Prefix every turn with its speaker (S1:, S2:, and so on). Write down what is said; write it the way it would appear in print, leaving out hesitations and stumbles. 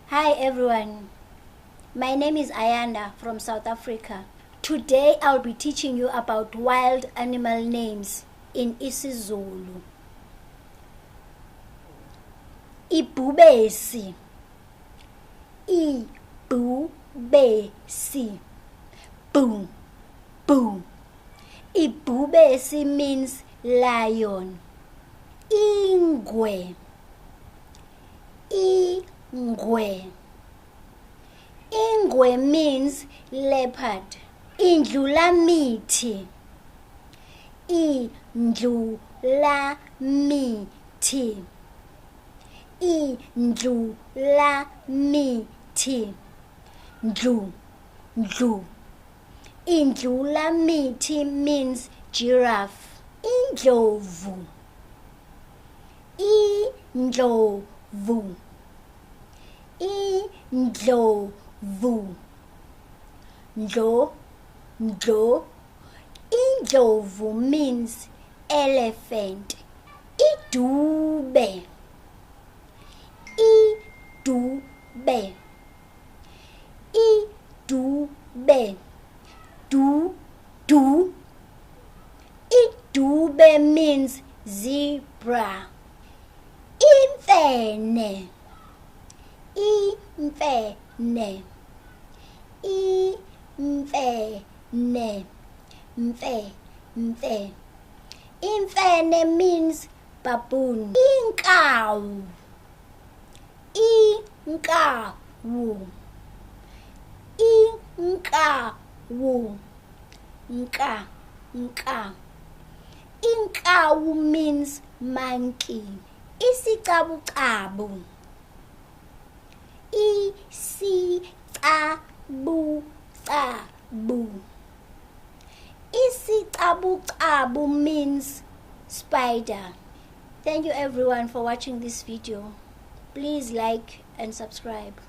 S1: Hi everyone, my name is Ayanda from South Africa. Today I'll be teaching you about wild animal names in isiZulu. IBHUBESI, IBHUBESI, boom, boom. IBHUBESI means lion. INGWE, INGWE. INGWE means leopard. INDLULAMITHI, INDLULAMITHI, INDLULAMITHI, NDLU. INDLULAMITHI means giraffe. INDLOVU, INDLOVU, INDLOVU, NDLO. INDLOVU means elephant. IDUBE, IDUBE, IDUBE, du. IDUBE means zebra. IMFENE, IMFENE, IMFENE, mfe. IMFENE means baboon. INGWE, INGWE, INGWE, INGWE means monkey. ISICABUCABU, ISICABUCABU, ISICABUCABU means spider. Thank you everyone for watching this video. Please like and subscribe.